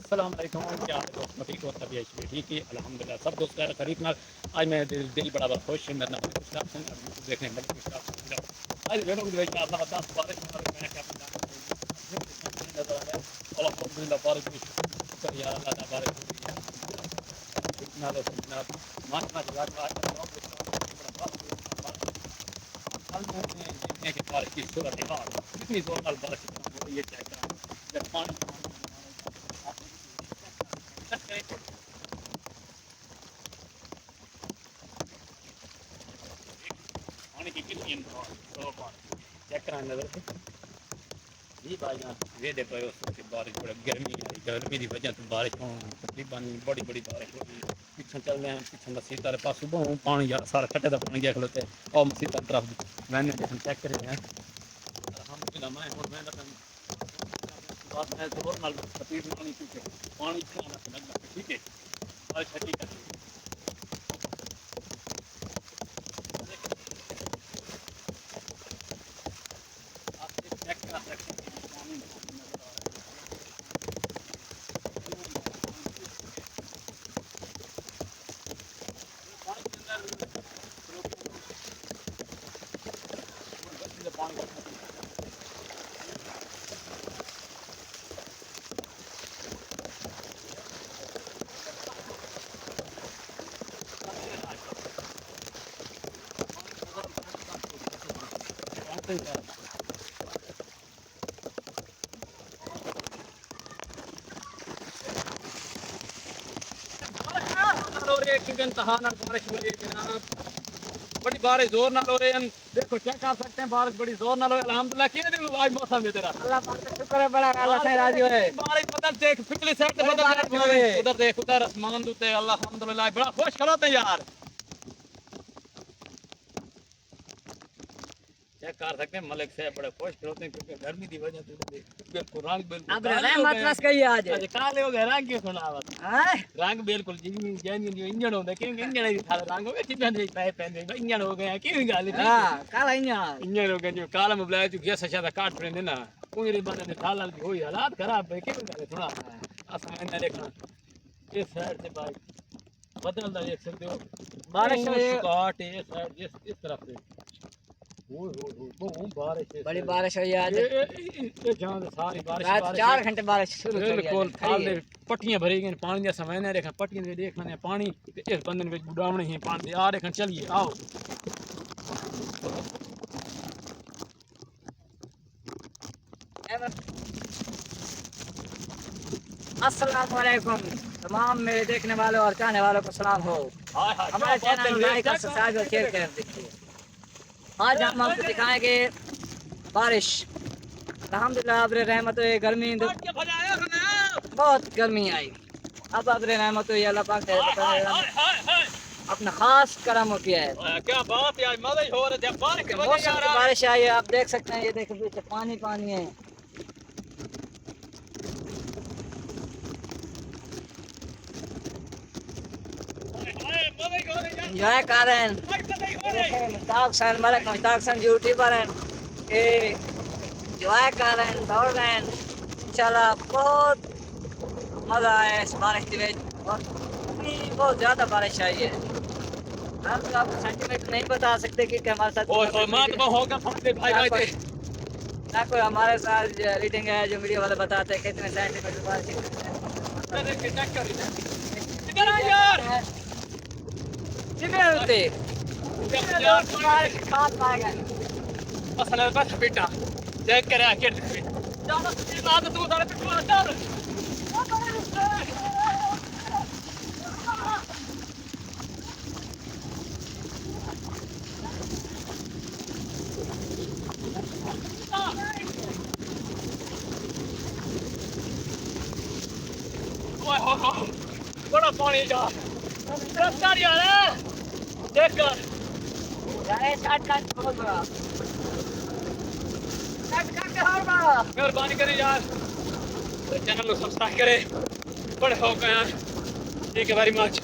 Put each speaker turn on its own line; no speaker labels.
अस्सलाम वालेकुम, क्या हाल है दोस्तों? ठीक हो? तबीयत भी ठीक है अल्हम्दुलिल्लाह। सब दोस्त यार खरीद नाल आज मैं दिल बड़ा खुश है। मेरा नाम इशराक हसन और यूट्यूब देखने में इशराक हसन। आज वीडियो में इंशाअल्लाह 10 बारिश मैं क्या पता नज़र आ रहा है। अल्हम्दुलिल्लाह बारिश भी शुक्र यार अल्लाह का बारिश हो रही है। इतना तो जनाब माशाअल्लाह कल में देखने के बारिश की सूरत हाल कितनी जोरदार बारिश हो रही है। चेक करें जब पानी पानी की कितनी चेक कराएं नजर से जी भाई जान ये देखो उसकी बारिश बड़ी गर्मी आई गर्मी की वजह से बारिश हो तकरीबन बड़ी बड़ी बारिश हो रही है। पिछन चल रहे हैं पिछन मसीत वाले पास सुबह पानी यार सारा खट्टे का पानी गया खलोते और मसीत वाली तरफ मैंने चेक कर रहे हैं अल्हम्दुलिल्लाह मैं हूं मैं बात है जोर नाल तकलीफ नहीं क्योंकि पानी खाना लगा ठीक है और छठी कर चेक करा सकते हैं पानी नजर आ रहा है पानी बारिश हो रही है जनाब बड़ी बारिश जोर नाल हो रही है। देखो चेक कर सकते हैं बारिश बड़ी जोर नाल हो रही है अल्हम्दुलिल्लाह कितने दिन आज मौसम है तेरा
अल्लाह पाक का शुक्र है बड़ा अल्लाह से राजी होए
बारिश बदल देख पिछली साइड से बदल उधर देख उधर आसमान उते अल्हम्दुलिल्लाह बड़ा खुश खलोते हैं यार। चेक कर सकते हैं मलिक साहब बड़े खुश खलोते हैं क्योंकि गर्मी की वजह से बिल्कुल रंग बिल्कुल
अब रहमत बस कही आज
आज काले हो गए रंग क्यों सुनावत
हैं
रंग बिल्कुल जिनी जैनी जो इंजन होंदा क्योंकि इंजन ही थाला रंग हो गए चिपन दे पै पैंदे इंजन हो गए क्यों गाल ठीक
हां काला इया
इंजन हो गए जो काला में बुलाया जो गैस अच्छा काट पड़े ना उंगली बंदे ने थाला की होई हालात खराब है क्यों गाल सुना असा मैंने देखना इस साइड से भाई बदल दा देख सकते हो
बारिश हो
काट ये साइड इस तरफ से ओ बारिश है
बड़ी बारिश हुई आज
ये जान सारी बारिश
रात
बारिश
4 घंटे बारिश शुरू हो गई
बिल्कुल थाले पट्टियां भरी गई पानी का समय नहीं देखा पट्टियां दे देखने पानी ते इस बंदे ने बुड़ावने ही पानी आ देखन चलिए आओ
अस्सलाम वालेकुम तमाम मेरे देखने वालों और चाहने वालों को सलाम हो
हाय हाय
हमारे चैनल को लाइक और सब्सक्राइब और शेयर कर दीजिए। आज हम आपको दिखाएंगे बारिश अल्हम्दुलिल्लाह अब्र रहमत हुई गर्मी बहुत गर्मी आई अब अब्र रहमत हुई अल्लाह पाक ने अपना खास करम किया है।
क्या बात है मजा ही हो रहा है बारिश की वजह
मौसम की बारिश आई है आप देख सकते हैं ये देखो पीछे पानी पानी है। एंजॉय कर रहे हैं मुश्ताक हसन मलिक मुश्ताक हसन यूट्यूबर हैं ये एंजॉय कर रहे हैं दौड़ रहे हैं इंशाल्लाह बहुत मजा आया इस बारिश की वजह और बहुत ज़्यादा बारिश आई है। हम तो आपको सेंटीमीटर नहीं बता सकते कि हमारे साथ
होगा भाई
ना कोई हमारे साथ रीडिंग है जो मीडिया वाले बताते हैं कितने सेंटीमीटर बारिश कितने होते खास पाएगा
असल बस बेटा चेक करे आके चलो तू सारे पिछवा चल बड़ा पानी जा रफ्तार यार देख कर
यार शॉट का बहुत बड़ा शॉट का हर बड़ा
मेहरबानी करें यार चैनल को सब्सक्राइब करें बड़े हो गए यार थैंक यू वेरी मच